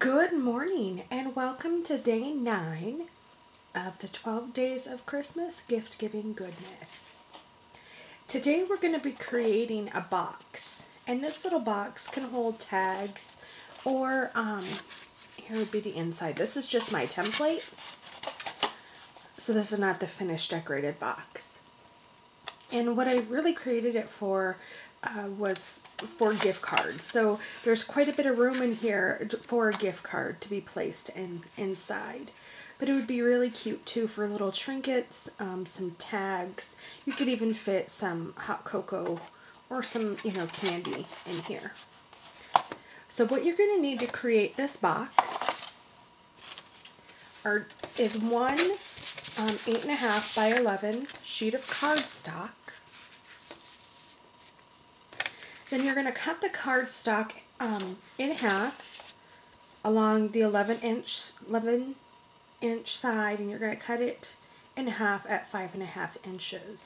Good morning and welcome to day 9 of the 12 days of Christmas gift giving goodness. Today we're going to be creating a box, and this little box can hold tags or here would be the inside. This is just my template, so this is not the finished decorated box. And what I really created it for was for gift cards. So there's quite a bit of room in here for a gift card to be placed inside. But it would be really cute too for little trinkets, some tags. You could even fit some hot cocoa or some, candy in here. So what you're going to need to create this box is one 8.5 by 11 sheet of cardstock. Then you're going to cut the cardstock in half along the 11 inch side, and you're going to cut it in half at 5.5 inches.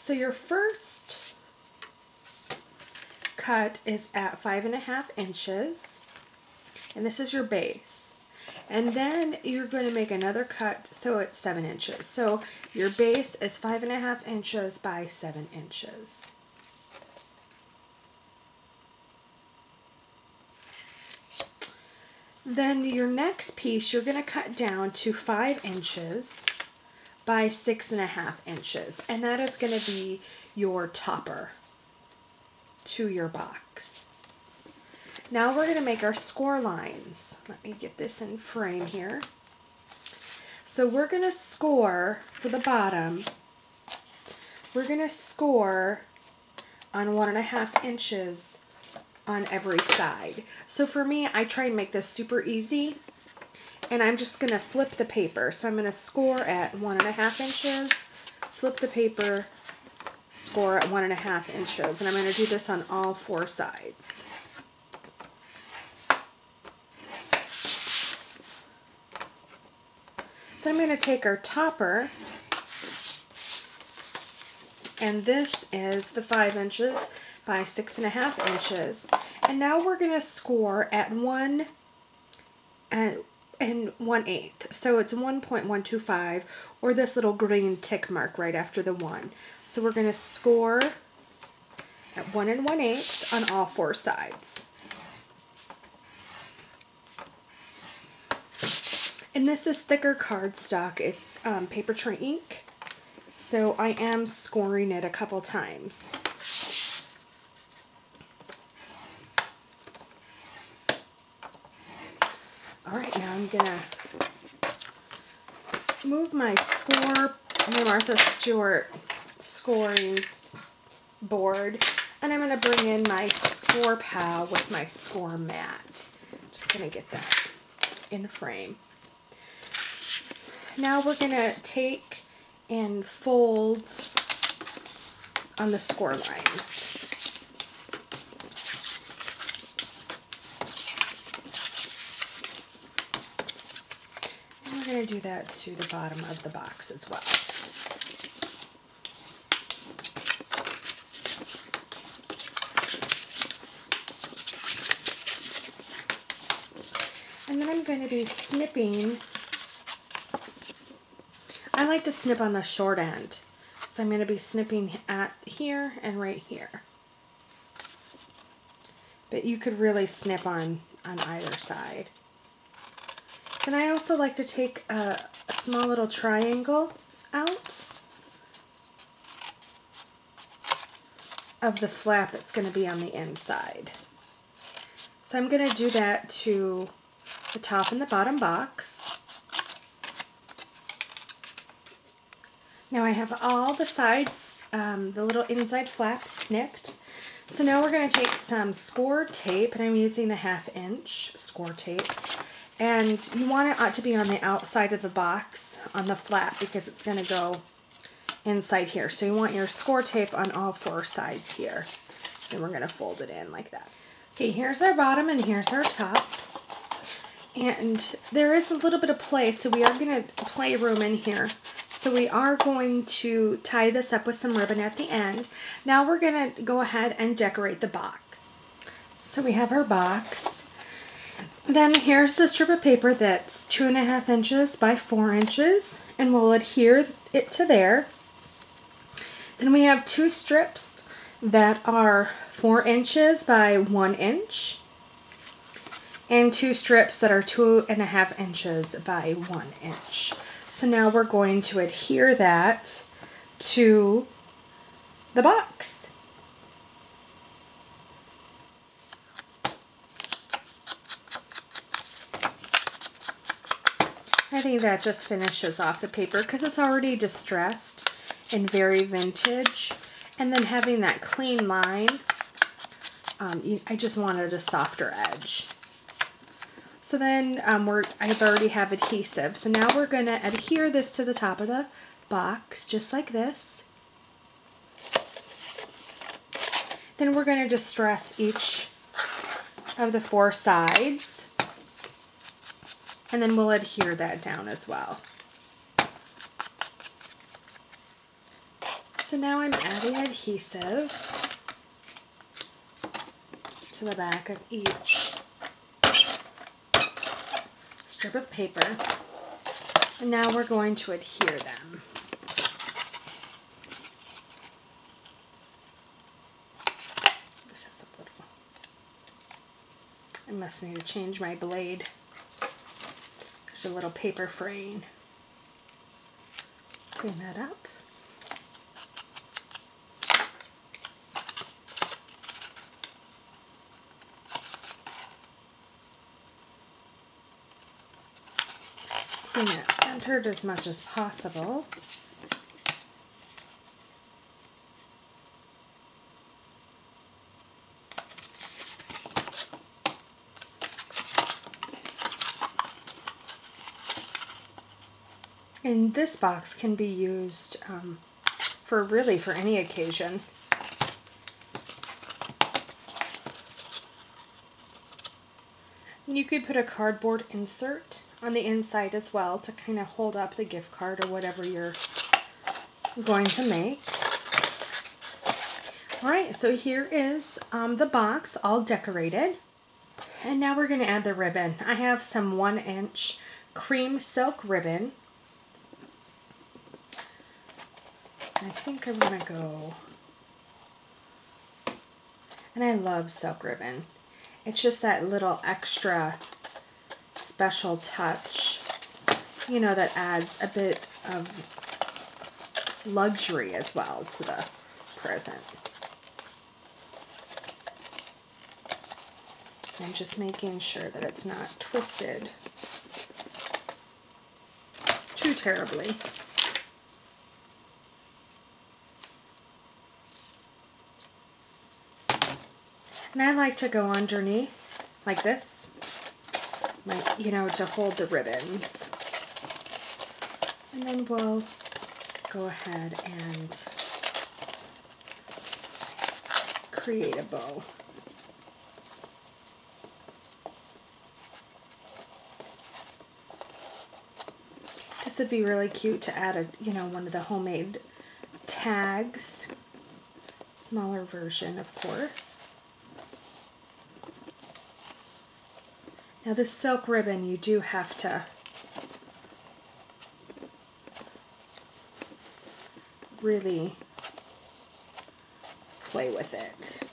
So your first cut is at 5.5 inches, and this is your base. And then you're going to make another cut so it's 7 inches. So your base is 5.5 inches by 7 inches. Then your next piece you're going to cut down to 5 inches by 6.5 inches, and that is going to be your topper to your box. Now we're going to make our score lines. Let me get this in frame here. So we're going to score for the bottom. We're going to score on 1.5 inches on every side. So for me, I try and make this super easy, and I'm just going to flip the paper. So I'm going to score at 1.5 inches, flip the paper, score at 1.5 inches, and I'm going to do this on all 4 sides. Then I'm going to take our topper, and this is the 5 inches by 6.5 inches. And now we're going to score at 1 1/8. So it's 1.125, or this little green tick mark right after the 1. So we're going to score at 1 1/8 on all 4 sides. And this is thicker cardstock. It's paper tray ink. So I am scoring it a couple times. Alright, now I'm going to move my Martha Stewart scoring board, and I'm going to bring in my score pal with my score mat. Just going to get that in frame. Now we're going to take and fold on the score line. And we're going to do that to the bottom of the box as well. And then I'm going to be snipping. I like to snip on the short end, so I'm going to be snipping at here and right here. But you could really snip on either side. And I also like to take a small little triangle out of the flap that's going to be on the inside. So I'm going to do that to the top and the bottom box. Now I have all the sides, the little inside flaps snipped. So now we're going to take some score tape, and I'm using the 1/2 inch score tape. And you want it to be on the outside of the box, on the flap, because it's going to go inside here. So you want your score tape on all 4 sides here. And we're going to fold it in like that. Okay, here's our bottom and here's our top. And there is a little bit of play, so we are going to play room in here. So we are going to tie this up with some ribbon at the end. Now we're going to go ahead and decorate the box. So we have our box. Then here's the strip of paper that's 2.5 inches by 4 inches, and we'll adhere it to there. Then we have 2 strips that are 4 inches by 1 inch, and 2 strips that are 2.5 inches by 1 inch. So now we're going to adhere that to the box. I think that just finishes off the paper because it's already distressed and very vintage. And then having that clean line, I just wanted a softer edge. So then I already have adhesive. So now we're going to adhere this to the top of the box, just like this. Then we're going to distress each of the 4 sides. And then we'll adhere that down as well. So now I'm adding adhesive to the back of each strip of paper. And now we're going to adhere them. This has a little. I must need to change my blade. There's a little paper fraying. Clean that up. Clean it centered as much as possible. And this box can be used for any occasion. And you could put a cardboard insert on the inside as well to kind of hold up the gift card or whatever you're going to make. Alright, so here is the box all decorated. And now we're going to add the ribbon. I have some 1-inch cream silk ribbon. I think I'm going to go, and I love silk ribbon. It's just that little extra special touch, you know, that adds a bit of luxury as well to the present. I'm just making sure that it's not twisted too terribly. And I like to go underneath like this, like, you know, to hold the ribbons. And then we'll go ahead and create a bow. This would be really cute to add one of the homemade tags. Smaller version, of course. Now this silk ribbon, you do have to really play with it.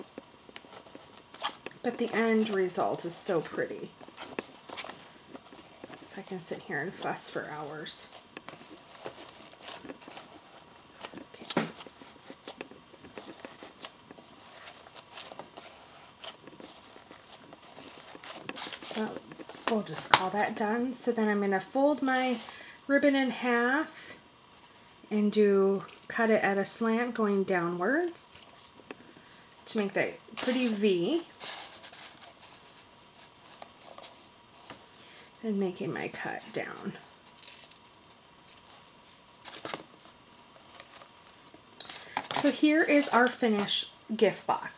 But the end result is so pretty. So I can sit here and fuss for hours. Okay. Well, we'll just call that done. So then I'm going to fold my ribbon in half and cut it at a slant going downwards to make that pretty V. And making my cut down. So here is our finished gift box.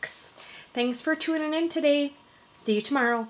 Thanks for tuning in today. See you tomorrow.